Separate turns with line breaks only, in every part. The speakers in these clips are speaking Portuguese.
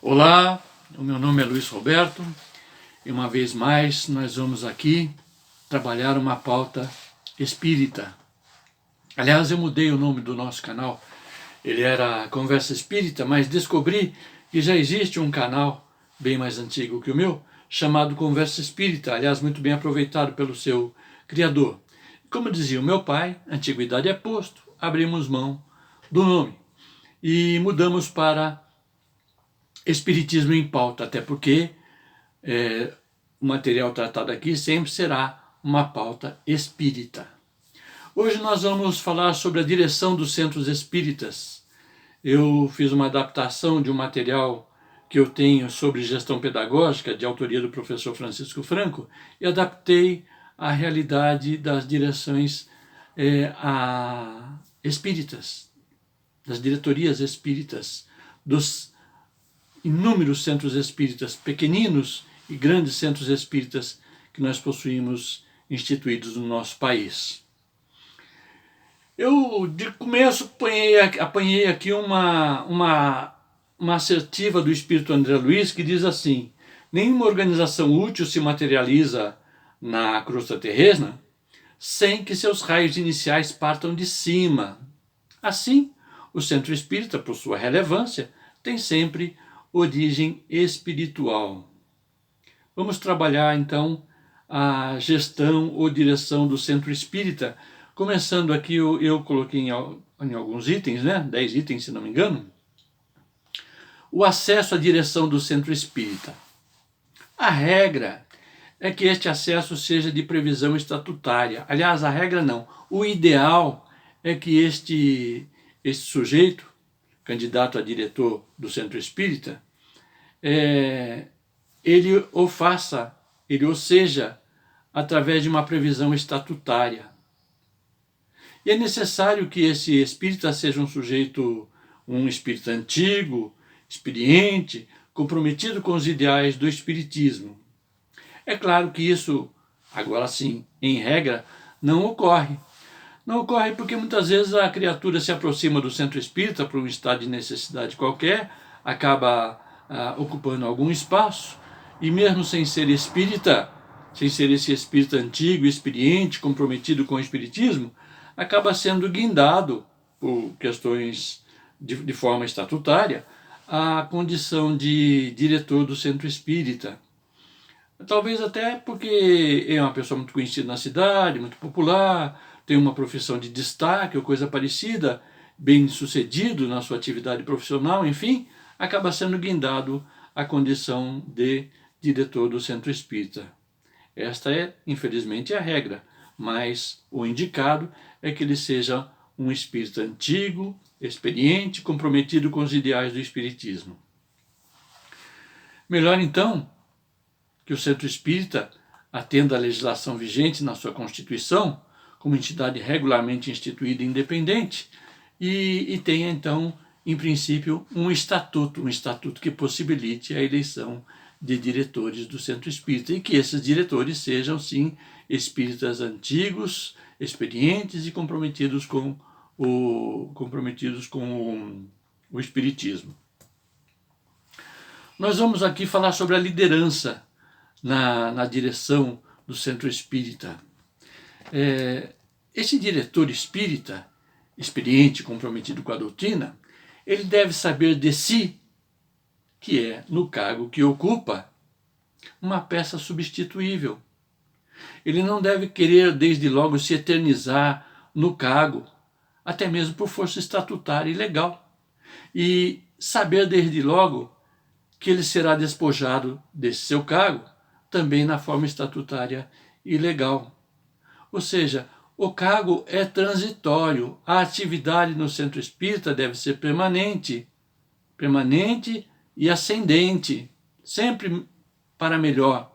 Olá, o meu nome é Luiz Roberto e uma vez mais nós vamos aqui trabalhar uma pauta espírita. Aliás, eu mudei o nome do nosso canal, ele era Conversa Espírita, mas descobri que já existe um canal bem mais antigo que o meu, chamado Conversa Espírita, aliás, muito bem aproveitado pelo seu criador. Como dizia o meu pai, antiguidade é posto, abrimos mão do nome e mudamos para Espiritismo em Pauta, até porque o material tratado aqui sempre será uma pauta espírita. Hoje nós vamos falar sobre a direção dos centros espíritas. Eu fiz uma adaptação de um material que eu tenho sobre gestão pedagógica, de autoria do professor Francisco Franco, e adaptei à realidade das direções espíritas, das diretorias espíritas, dos inúmeros centros espíritas, pequeninos e grandes centros espíritas que nós possuímos instituídos no nosso país. Eu, de começo, apanhei aqui uma assertiva do espírito André Luiz que diz assim: nenhuma organização útil se materializa na crosta terrena sem que seus raios iniciais partam de cima. Assim, o centro espírita, por sua relevância, tem sempre origem espiritual. Vamos trabalhar então a gestão ou direção do centro espírita. Começando aqui, eu coloquei em alguns itens, 10 itens se não me engano, o acesso à direção do centro espírita. A regra é que este acesso seja de previsão estatutária. Aliás, a regra não. O ideal é que este sujeito, candidato a diretor do centro espírita, ele o seja através de uma previsão estatutária. E é necessário que esse espírita seja um espírita antigo, experiente, comprometido com os ideais do espiritismo. É claro que isso, agora sim, em regra, não ocorre. Não ocorre porque muitas vezes a criatura se aproxima do centro espírita por um estado de necessidade qualquer, acaba ocupando algum espaço, e mesmo sem ser espírita, sem ser esse espírita antigo, experiente, comprometido com o espiritismo, acaba sendo guindado por questões de forma estatutária à condição de diretor do centro espírita. Talvez até porque é uma pessoa muito conhecida na cidade, muito popular, tem uma profissão de destaque ou coisa parecida, bem sucedido na sua atividade profissional, enfim, acaba sendo guindado à condição de diretor do centro espírita. Esta é, infelizmente, a regra, mas o indicado é que ele seja um espírita antigo, experiente, comprometido com os ideais do espiritismo. Melhor, então, que o centro espírita atenda à legislação vigente na sua Constituição, como entidade regularmente instituída e independente, e tenha, então, em princípio, um estatuto que possibilite a eleição de diretores do centro espírita, e que esses diretores sejam, sim, espíritas antigos, experientes e comprometidos com o espiritismo. Nós vamos aqui falar sobre a liderança na direção do centro espírita. Esse diretor espírita, experiente, comprometido com a doutrina, ele deve saber de si, que é, no cargo que ocupa, uma peça substituível. Ele não deve querer, desde logo, se eternizar no cargo, até mesmo por força estatutária e legal. E saber, desde logo, que ele será despojado desse seu cargo, também na forma estatutária e legal. Ou seja, o cargo é transitório, a atividade no centro espírita deve ser permanente e ascendente, sempre para melhor.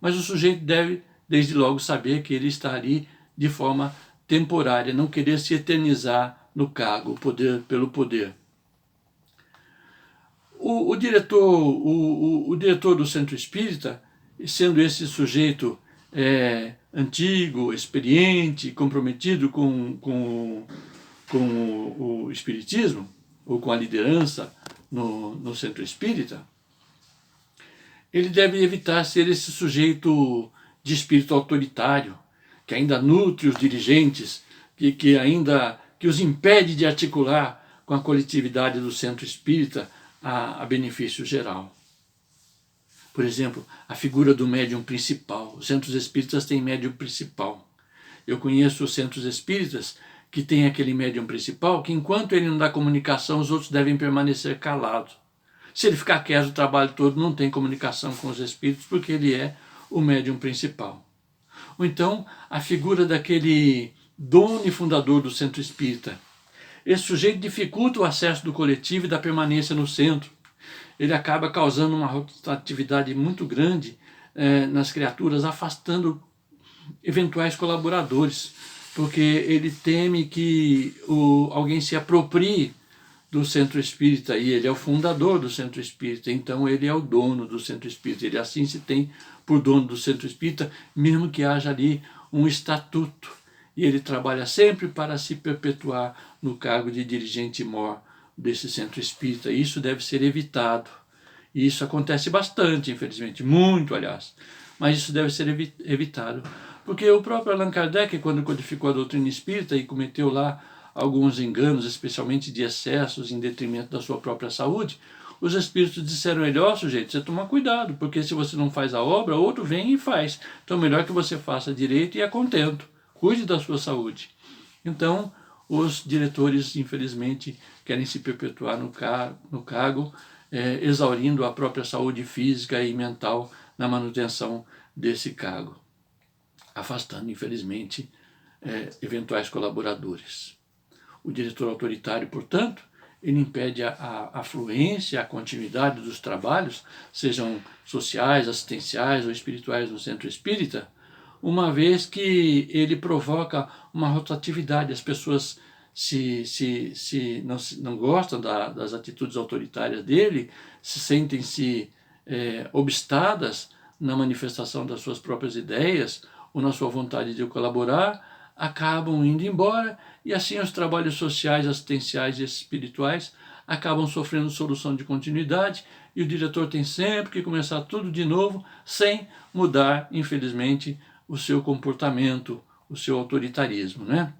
Mas o sujeito deve, desde logo, saber que ele está ali de forma temporária, não querer se eternizar no cargo, pelo poder. O diretor do centro espírita, sendo esse sujeito antigo, experiente, comprometido com o espiritismo, ou com a liderança no centro espírita, ele deve evitar ser esse sujeito de espírito autoritário, que ainda nutre os dirigentes, que os impede de articular com a coletividade do centro espírita a benefício geral. Por exemplo, a figura do médium principal. Os centros espíritas têm médium principal. Eu conheço os centros espíritas que tem aquele médium principal que, enquanto ele não dá comunicação, os outros devem permanecer calados. Se ele ficar quieto o trabalho todo, não tem comunicação com os espíritos, porque ele é o médium principal. Ou então, a figura daquele dono e fundador do centro espírita. Esse sujeito dificulta o acesso do coletivo e da permanência no centro. Ele acaba causando uma rotatividade muito grande nas criaturas, afastando eventuais colaboradores, porque ele teme que alguém se aproprie do centro espírita, e ele é o fundador do centro espírita, então ele é o dono do centro espírita, ele assim se tem por dono do centro espírita, mesmo que haja ali um estatuto, e ele trabalha sempre para se perpetuar no cargo de dirigente mor desse centro espírita. Isso deve ser evitado, e isso acontece bastante, infelizmente, muito, aliás, mas isso deve ser evitado, porque o próprio Allan Kardec, quando codificou a doutrina espírita e cometeu lá alguns enganos, especialmente de excessos em detrimento da sua própria saúde, os espíritos disseram a ele: ó, sujeito, você toma cuidado, porque se você não faz a obra, outro vem e faz. Então melhor que você faça direito e a contento. Cuide da sua saúde. Então, os diretores, infelizmente, querem se perpetuar no cargo, exaurindo a própria saúde física e mental na manutenção desse cargo, afastando, infelizmente, eventuais colaboradores. O diretor autoritário, portanto, ele impede a fluência, a continuidade dos trabalhos, sejam sociais, assistenciais ou espirituais no centro espírita, uma vez que ele provoca uma rotatividade. As pessoas não gostam das atitudes autoritárias dele, sentem-se obstadas na manifestação das suas próprias ideias ou na sua vontade de colaborar, acabam indo embora, e assim os trabalhos sociais, assistenciais e espirituais acabam sofrendo solução de continuidade, e o diretor tem sempre que começar tudo de novo, sem mudar, infelizmente, o seu comportamento, o seu autoritarismo, né?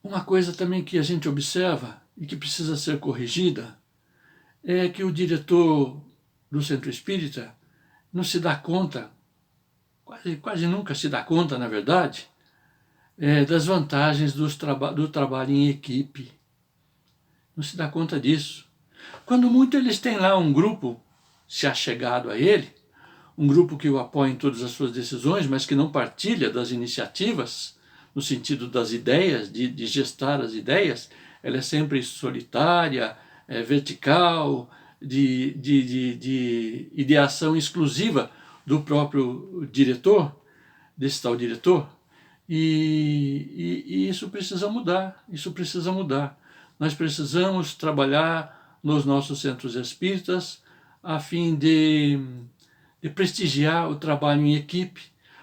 Uma coisa também que a gente observa e que precisa ser corrigida é que o diretor do centro espírita não se dá conta, quase nunca se dá conta, na verdade, das vantagens do trabalho em equipe. Não se dá conta disso. Quando muito, eles têm lá um grupo se achegado a ele, um grupo que o apoia em todas as suas decisões, mas que não partilha das iniciativas, no sentido das ideias, de gestar as ideias. Ela é sempre solitária, vertical, de ideação exclusiva do próprio diretor, desse tal diretor, e isso precisa mudar, Nós precisamos trabalhar nos nossos centros espíritas a fim de prestigiar o trabalho em equipe,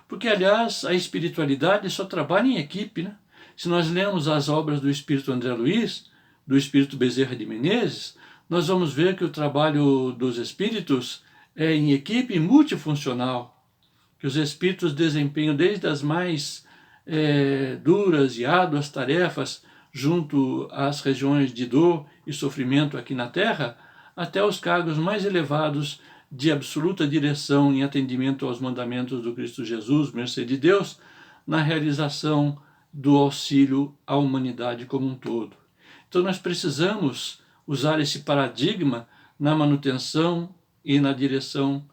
porque, aliás, a espiritualidade só trabalha em equipe, né? Se nós lemos as obras do Espírito André Luiz, do Espírito Bezerra de Menezes, nós vamos ver que o trabalho dos espíritos é em equipe multifuncional, que os espíritos desempenham desde as mais duras e árduas tarefas junto às regiões de dor e sofrimento aqui na Terra, até os cargos mais elevados de absoluta direção em atendimento aos mandamentos do Cristo Jesus, mercê de Deus, na realização do auxílio à humanidade como um todo. Então nós precisamos usar esse paradigma na manutenção e na direção,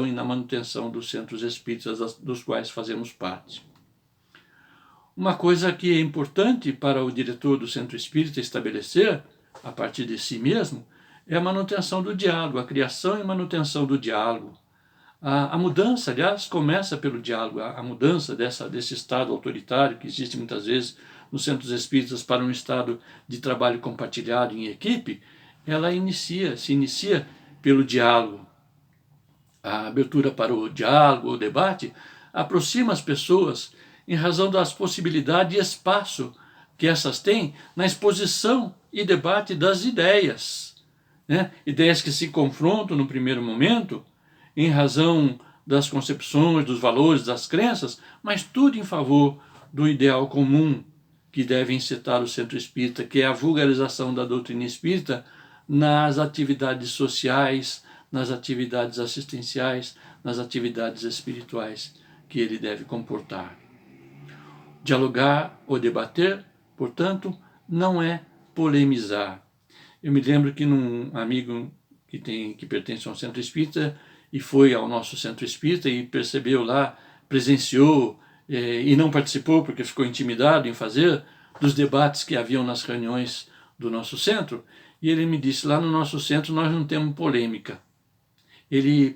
e na manutenção dos centros espíritas dos quais fazemos parte. Uma coisa que é importante para o diretor do centro espírita estabelecer, a partir de si mesmo, é a manutenção do diálogo, a criação e manutenção do diálogo. A mudança, aliás, começa pelo diálogo. A mudança desse estado autoritário que existe muitas vezes nos centros espíritas para um estado de trabalho compartilhado em equipe, ela se inicia pelo diálogo. A abertura para o diálogo, o debate, aproxima as pessoas em razão das possibilidades e espaço que essas têm na exposição e debate das ideias, né? Ideias que se confrontam no primeiro momento, em razão das concepções, dos valores, das crenças, mas tudo em favor do ideal comum que deve incitar o centro espírita, que é a vulgarização da doutrina espírita nas atividades sociais, nas atividades assistenciais, nas atividades espirituais que ele deve comportar. Dialogar ou debater, portanto, não é polemizar. Eu me lembro que um amigo que pertence a um centro espírita e foi ao nosso centro espírita e percebeu lá, presenciou e não participou porque ficou intimidado em fazer dos debates que haviam nas reuniões do nosso centro, e ele me disse, lá no nosso centro nós não temos polêmica.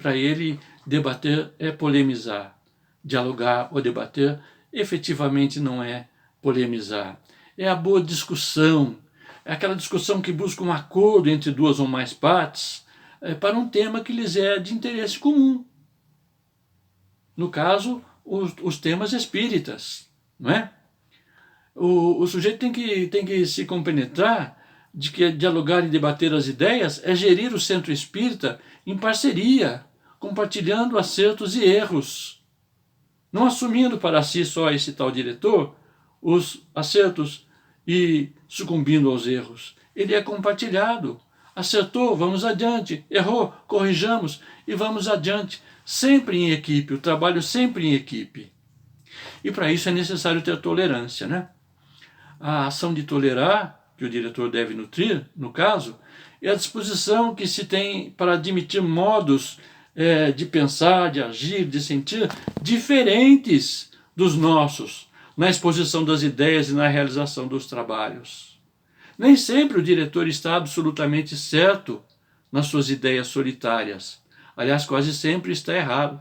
Para ele, debater é polemizar. Dialogar ou debater efetivamente não é polemizar. É a boa discussão, é aquela discussão que busca um acordo entre duas ou mais partes para um tema que lhes é de interesse comum. No caso, os temas espíritas, não é? O sujeito tem que se compenetrar de que dialogar e debater as ideias é gerir o centro espírita em parceria, compartilhando acertos e erros, não assumindo para si só esse tal diretor os acertos e sucumbindo aos erros. Ele é compartilhado. Acertou, vamos adiante. Errou, corrijamos e vamos adiante. Sempre em equipe, o trabalho sempre em equipe. E para isso é necessário ter tolerância, né? A ação de tolerar, que o diretor deve nutrir, no caso, é a disposição que se tem para admitir modos de pensar, de agir, de sentir diferentes dos nossos, na exposição das ideias e na realização dos trabalhos. Nem sempre o diretor está absolutamente certo nas suas ideias solitárias. Aliás, quase sempre está errado.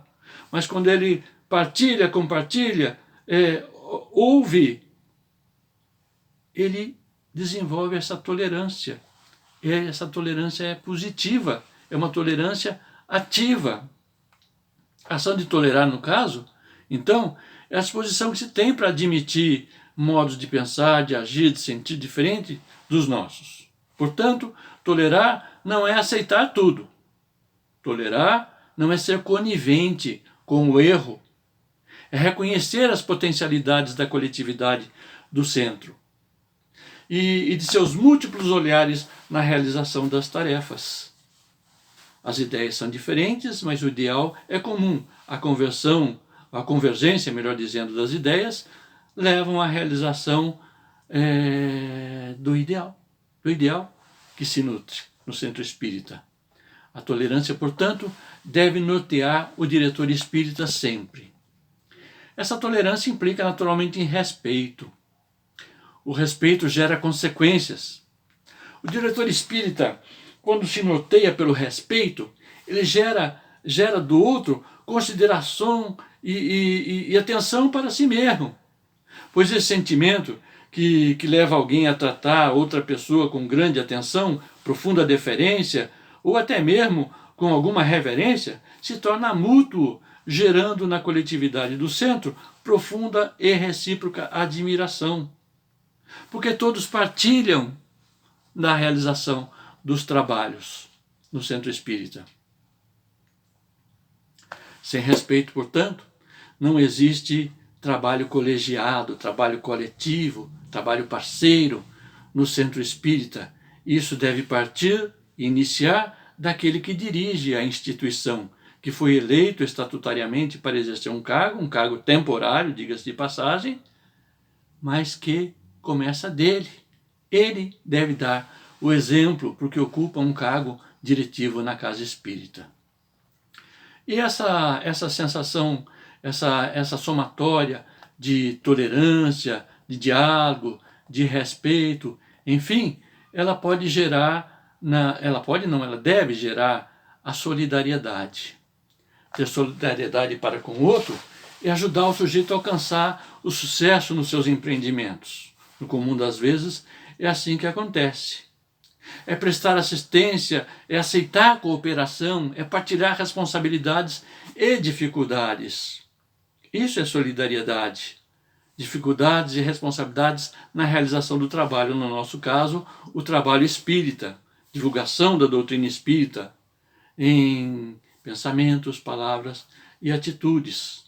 Mas quando ele partilha, compartilha, ouve, ele desenvolve essa tolerância. E essa tolerância é positiva, é uma tolerância ativa. A ação de tolerar, no caso, então, é a disposição que se tem para admitir modos de pensar, de agir, de sentir diferente dos nossos. Portanto, tolerar não é aceitar tudo. Tolerar não é ser conivente com o erro. É reconhecer as potencialidades da coletividade do centro e de seus múltiplos olhares na realização das tarefas. As ideias são diferentes, mas o ideal é comum. A convergência, melhor dizendo, das ideias levam à realização do ideal que se nutre no centro espírita. A tolerância, portanto, deve nortear o diretor espírita sempre. Essa tolerância implica naturalmente em respeito. O respeito gera consequências. O diretor espírita, quando se norteia pelo respeito, ele gera do outro consideração e atenção para si mesmo. Pois esse sentimento que leva alguém a tratar outra pessoa com grande atenção, profunda deferência, ou até mesmo com alguma reverência, se torna mútuo, gerando na coletividade do centro profunda e recíproca admiração. Porque todos partilham da realização dos trabalhos no centro espírita. Sem respeito, portanto, não existe trabalho colegiado, trabalho coletivo, trabalho parceiro no centro espírita. Isso deve partir e iniciar daquele que dirige a instituição, que foi eleito estatutariamente para exercer um cargo temporário, diga-se de passagem, mas que começa dele. Ele deve dar o exemplo porque ocupa um cargo diretivo na casa espírita. E essa sensação, essa somatória de tolerância, de diálogo, de respeito, enfim, ela pode gerar, ela deve gerar a solidariedade. Ter solidariedade para com o outro é ajudar o sujeito a alcançar o sucesso nos seus empreendimentos. No comum das vezes, é assim que acontece. É prestar assistência, é aceitar a cooperação, é partilhar responsabilidades e dificuldades. Isso é solidariedade. dificuldades e responsabilidades na realização do trabalho, no nosso caso, o trabalho espírita, divulgação da doutrina espírita em pensamentos, palavras e atitudes,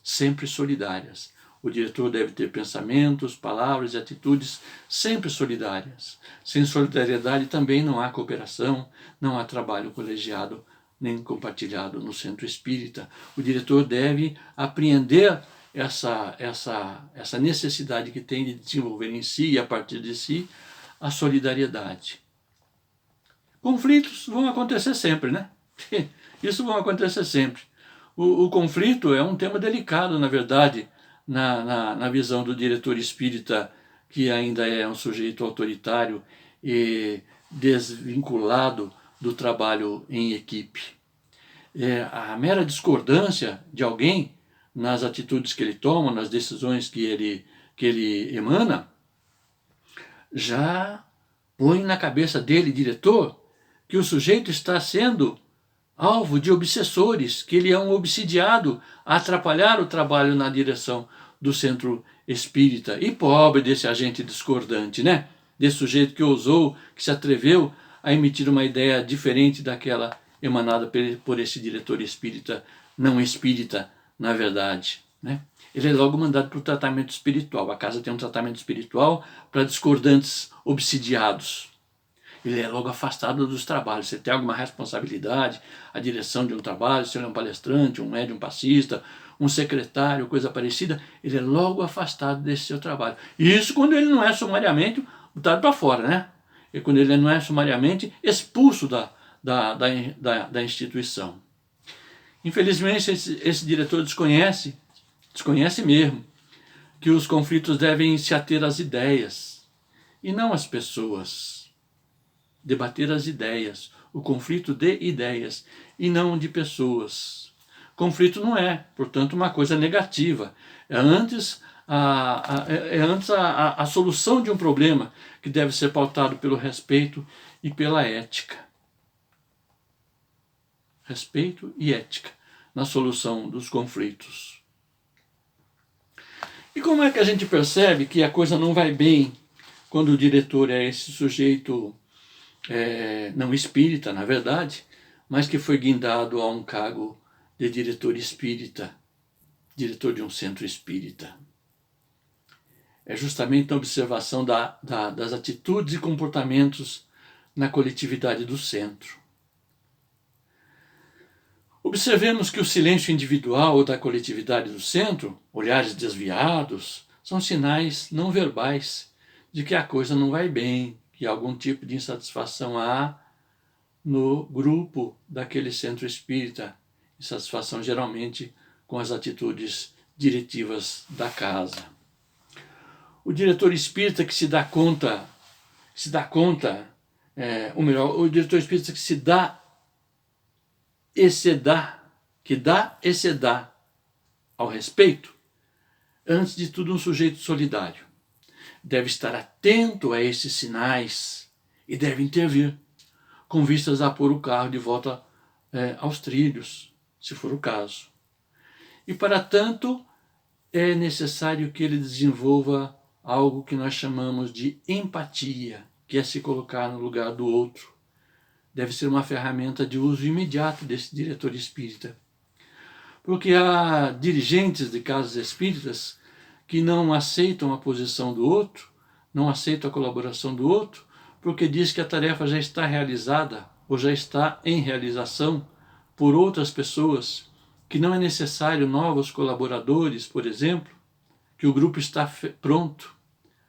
sempre solidárias. O diretor deve ter pensamentos, palavras e atitudes sempre solidárias. Sem solidariedade também não há cooperação, não há trabalho colegiado nem compartilhado no centro espírita. O diretor deve apreender essa necessidade que tem de desenvolver em si e a partir de si a solidariedade. Conflitos vão acontecer sempre, né? Isso vai acontecer sempre. O conflito é um tema delicado, na verdade, na visão do diretor espírita, que ainda é um sujeito autoritário e desvinculado do trabalho em equipe. A mera discordância de alguém nas atitudes que ele toma, nas decisões que ele emana, já põe na cabeça dele, diretor, que o sujeito está sendo alvo de obsessores, que ele é um obsidiado a atrapalhar o trabalho na direção do centro espírita. E pobre desse agente discordante, né? Desse sujeito que ousou, que se atreveu a emitir uma ideia diferente daquela emanada por esse diretor espírita, não espírita, na verdade, né? Ele é logo mandado para o tratamento espiritual. A casa tem um tratamento espiritual para discordantes obsidiados. Ele é logo afastado dos trabalhos. Você tem alguma responsabilidade, a direção de um trabalho, se ele é um palestrante, um médium passista, um secretário, coisa parecida, ele é logo afastado desse seu trabalho. E isso quando ele não é sumariamente botado para fora, né? E quando ele não é sumariamente expulso da instituição. Infelizmente, esse diretor desconhece mesmo, que os conflitos devem se ater às ideias e não às pessoas. Debater as ideias, o conflito de ideias e não de pessoas. Conflito não é, portanto, uma coisa negativa. É antes a solução de um problema que deve ser pautado pelo respeito e pela ética. Respeito e ética na solução dos conflitos. E como é que a gente percebe que a coisa não vai bem quando o diretor é esse sujeito não espírita, na verdade, mas que foi guindado a um cargo de diretor espírita, diretor de um centro espírita? É justamente a observação das atitudes e comportamentos na coletividade do centro. Observemos que o silêncio individual da coletividade do centro, olhares desviados, são sinais não verbais de que a coisa não vai bem, que algum tipo de insatisfação há no grupo daquele centro espírita, insatisfação geralmente com as atitudes diretivas da casa. O diretor espírita que se dá conta, o diretor espírita que dá e se dá ao respeito, antes de tudo um sujeito solidário. Deve estar atento a esses sinais e deve intervir, com vistas a pôr o carro de volta aos trilhos, se for o caso. E para tanto, é necessário que ele desenvolva algo que nós chamamos de empatia, que é se colocar no lugar do outro. Deve ser uma ferramenta de uso imediato desse diretor espírita. Porque há dirigentes de casas espíritas que não aceitam a posição do outro, não aceitam a colaboração do outro, porque diz que a tarefa já está realizada ou já está em realização por outras pessoas, que não é necessário novos colaboradores, por exemplo, que o grupo está pronto,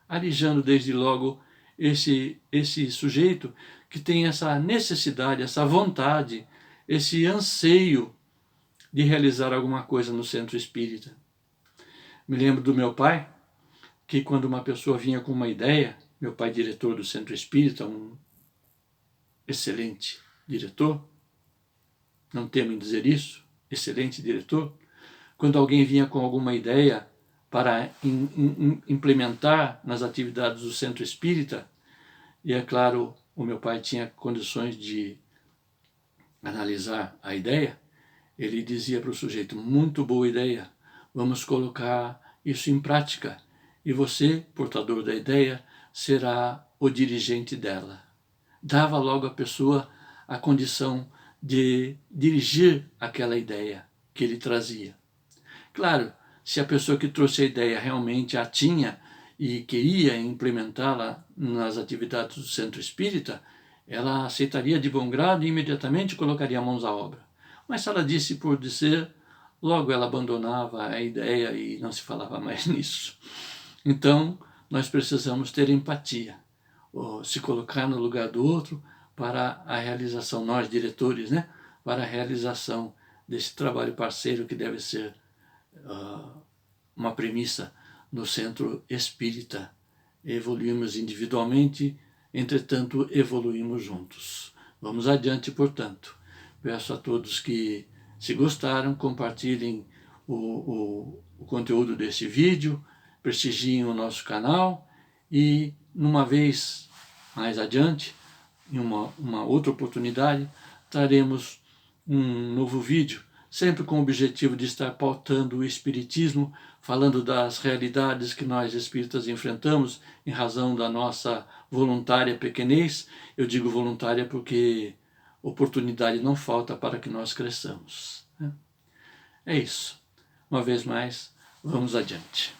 alijando desde logo esse sujeito que tem essa necessidade, essa vontade, esse anseio de realizar alguma coisa no centro espírita. Me lembro do meu pai, que quando uma pessoa vinha com uma ideia, meu pai diretor do centro espírita, um excelente diretor, não temo em dizer isso, excelente diretor, quando alguém vinha com alguma ideia para implementar nas atividades do centro espírita, e é claro, o meu pai tinha condições de analisar a ideia, ele dizia para o sujeito: muito boa ideia, vamos colocar isso em prática. e você, portador da ideia, será o dirigente dela. Dava logo à pessoa a condição de dirigir aquela ideia que ele trazia. Claro, se a pessoa que trouxe a ideia realmente a tinha e queria implementá-la nas atividades do centro espírita, ela aceitaria de bom grado e imediatamente colocaria mãos à obra. Mas se ela disse por dizer, logo ela abandonava a ideia e não se falava mais nisso. Então, nós precisamos ter empatia, se colocar no lugar do outro para a realização, nós diretores, né? Para a realização desse trabalho parceiro que deve ser uma premissa no centro espírita. Evoluímos individualmente, entretanto evoluímos juntos. Vamos adiante, portanto. Peço a todos que, se gostaram, compartilhem o conteúdo desse vídeo, prestigiem o nosso canal e, numa vez mais adiante, em uma outra oportunidade, traremos um novo vídeo, sempre com o objetivo de estar pautando o Espiritismo, falando das realidades que nós espíritas enfrentamos em razão da nossa voluntária pequenez. Eu digo voluntária porque oportunidade não falta para que nós cresçamos. É isso. Uma vez mais, vamos adiante.